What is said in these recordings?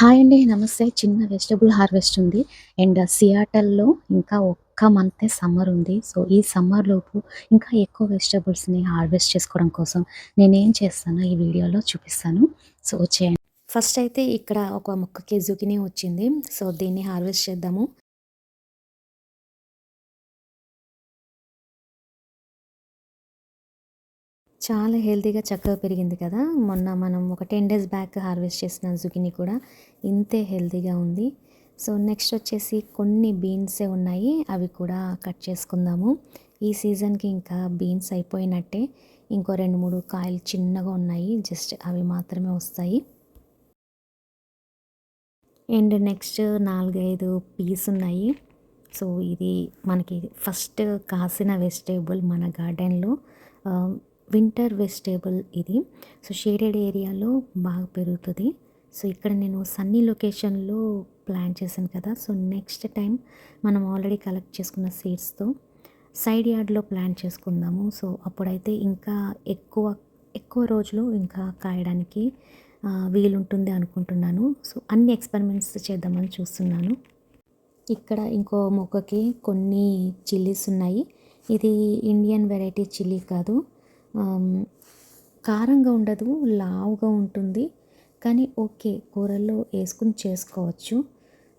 Hi అండి. నమస్తే. చిన్న వెజిటబుల్ హార్వెస్ట్ ఉంది. అండ్ సియాటల్‌లో ఇంకా ఒక్క మంతే సమ్మర్ ఉంది. సో, ఈ సమ్మర్‌లోపు ఇంకా ఎక్కువ వెజిటబుల్స్‌ని హార్వెస్ట్ చేసుకోవడం కోసం నేనేం చేస్తానో ఈ వీడియోలో చూపిస్తాను. సో, వచ్చేయండి. ఫస్ట్ అయితే ఇక్కడ ఒక మొక్కకి జుకినీ వచ్చింది. సో, దీన్ని హార్వెస్ట్ చేద్దాము. చాలా హెల్తీగా చక్కగా పెరిగింది కదా! మొన్న మనం ఒక 10 డేస్ బ్యాక్ హార్వెస్ట్ చేసిన జుకినీ కూడా ఇంతే హెల్తీగా ఉంది. సో, నెక్స్ట్ వచ్చేసి కొన్ని బీన్సే ఉన్నాయి. అవి కూడా కట్ చేసుకుందాము. ఈ సీజన్‌కి ఇంకా బీన్స్ అయిపోయినట్టే. ఇంకో 2, 3 కాయలు చిన్నగా ఉన్నాయి. జస్ట్ అవి మాత్రమే వస్తాయి. అండ్ నెక్స్ట్ 4, 5 పీస్ ఉన్నాయి. సో, ఇది మనకి ఫస్ట్ కాసిన వెజిటేబుల్ మన గార్డెన్‌లో. ఆహ్, వింటర్ వెజిటేబుల్ ఇది. సో, షేడెడ్ ఏరియాలో బాగా పెరుగుతది. సో, ఇక్కడ నేను సన్నీ లొకేషన్‌లో ప్లాంట్ చేశాను కదా! సో, నెక్స్ట్ టైం మనం ఆల్రెడీ కలెక్ట్ చేసుకున్న సీడ్స్‌తో సైడ్ యార్డ్‌లో ప్లాంట్ చేసుకుందాము. సో, అప్పుడైతే ఇంకా ఎక్కువ, ఎక్కువ రోజులు ఇంకా కాయడానికి వీలుంటుంది అనుకుంటున్నాను. సో, అన్ని ఎక్స్‌పెరిమెంట్స్ చేద్దామని చూస్తున్నాను. ఇక్కడ ఇంకో మొక్కకి కొన్ని చిల్లీస్ ఉన్నాయి. ఇది ఇండియన్ వెరైటీ చిల్లీ కాదు. ఆహ్, కారంగా ఉండదు. లావుగా ఉంటుంది. కానీ ఓకే. కూరల్లో ఏసుకొని చేసుకోవచ్చు.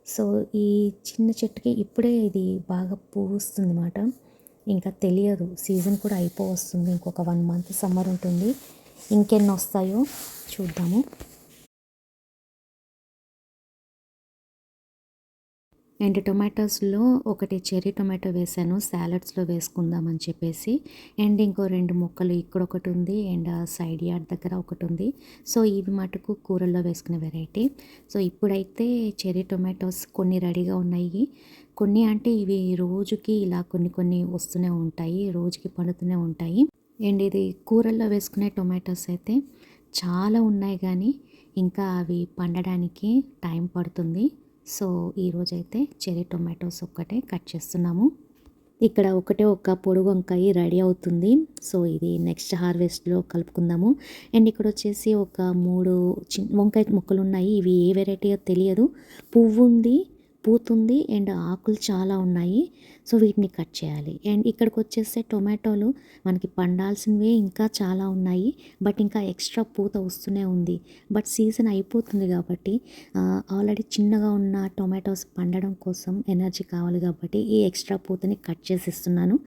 సో, ఈ చిన్న చెట్టుకి ఇప్పుడే ఇది బాగా పూస్తుందన్నమాట. ఇంకా తెలియదు. సీజన్ కూడా అయిపోవస్తుంది. ఇంకొక 1 మంత్ సమ్మర్ ఉంటుంది. ఇంకెన్నొస్తాయో చూద్దాము. అండ్ టొమాటోస్‌లో ఒకటి చెర్రీ టొమాటో వేశాను. సాలడ్స్‌లో వేసుకుందామని చెప్పేసి. అండ్ ఇంకో 2 మొక్కలు ఇక్కడొకటి ఉంది. అండ్ సైడ్ యార్డ్ దగ్గర ఒకటుంది. సో, ఇవి మటుకు కూరల్లో వేసుకునే వెరైటీ. సో, ఇప్పుడైతే చెర్రీ టొమాటోస్ కొన్ని రెడీగా ఉన్నాయి. కొన్ని అంటే ఇవి రోజుకి ఇలా కొన్ని కొన్ని వస్తూనే ఉంటాయి. రోజుకి పండుతూనే ఉంటాయి. అండ్ ఇది కూరల్లో వేసుకునే టొమాటోస్ అయితే చాలా ఉన్నాయి గానీ, ఇంకా అవి పండడానికి టైం పడుతుంది. సో, ఈరోజైతే చెర్రీ టొమాటోస్ ఒక్కటే కట్ చేస్తున్నాము. ఇక్కడ ఒకటే ఒక్క పొడుగు వంకాయ రెడీ అవుతుంది. సో, ఇది నెక్స్ట్ హార్వెస్ట్‌లో కలుపుకుందాము. అండ్ ఇక్కడొచ్చేసి ఒక 3 వంకాయ మొక్కలున్నాయి. ఇవి ఏ వెరైటీయో తెలియదు. పువ్వుంది, పూతుంది అండ్ ఆకులు చాలా ఉన్నాయి. సో, వీటిని కట్ చేయాలి. అండ్ ఇక్కడికొచ్చేస్తే టొమాటోలు మనకి పండాల్సినవే ఇంకా చాలా ఉన్నాయి. బట్ ఇంకా ఎక్స్ట్రా పూత వస్తూనే ఉంది. బట్ సీజన్ అయిపోతుంది కాబట్టి ఆల్రెడీ చిన్నగా ఉన్న టొమాటోస్ పండడం కోసం ఎనర్జీ కావాలి కాబట్టి ఈ ఎక్స్ట్రా పూతని కట్ చేసిస్తున్నాను.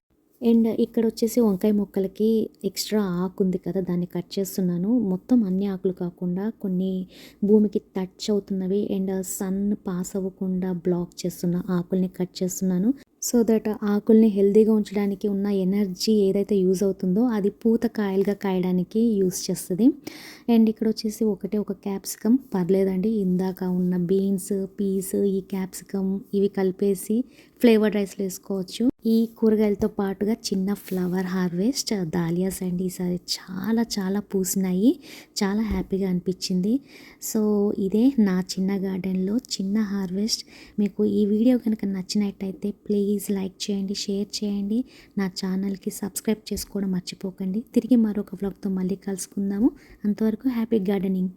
అండ్ ఇక్కడొచ్చేసి వంకాయ మొక్కలకి ఎక్స్ట్రా ఆకుంది కదా! దాన్ని కట్ చేస్తున్నాను. మొత్తం అన్ని ఆకులు కాకుండా కొన్ని భూమికి టచ్ అవుతున్నవి అండ్ సన్ పాస్ అవ్వకుండా బ్లాక్ చేస్తున్న ఆకుల్ని కట్ చేస్తున్నాను. సో దట్ ఆకుల్ని హెల్తీగా ఉంచడానికి ఉన్న ఎనర్జీ ఏదైతే యూజ్ అవుతుందో అది పూత కాయలుగా కాయడానికి యూజ్ చేస్తది. అండ్ ఇక్కడొచ్చేసి ఒకటే ఒక క్యాప్సికమ్ పర్లేదండి. ఇందాక ఉన్న బీన్స్, పీస్, ఈ క్యాప్సికమ్ ఇవి కలిపేసి ఫ్లేవర్డ్ రైస్‌లో ఏసుకోవచ్చు. ఈ కూరగాయలతో పాటుగా చిన్న ఫ్లవర్ హార్వెస్ట్ దాలియాస్ అండి. ఈసారి చాలా చాలా పూసినాయి. చాలా హ్యాపీగా అనిపించింది. సో, ఇదే నా చిన్న గార్డెన్‌లో చిన్న హార్వెస్ట్. మీకు ఈ వీడియో కనుక నచ్చినట్టయితే ప్లీజ్ లైక్ చేయండి, షేర్ చేయండి. నా ఛానల్‌కి సబ్స్క్రైబ్ చేసుకోవడం మర్చిపోకండి. తిరిగి మరొక వ్లాగ్‌తో మళ్ళీ కలుసుకుందాము. అంతవరకు హ్యాపీ గార్డెనింగ్.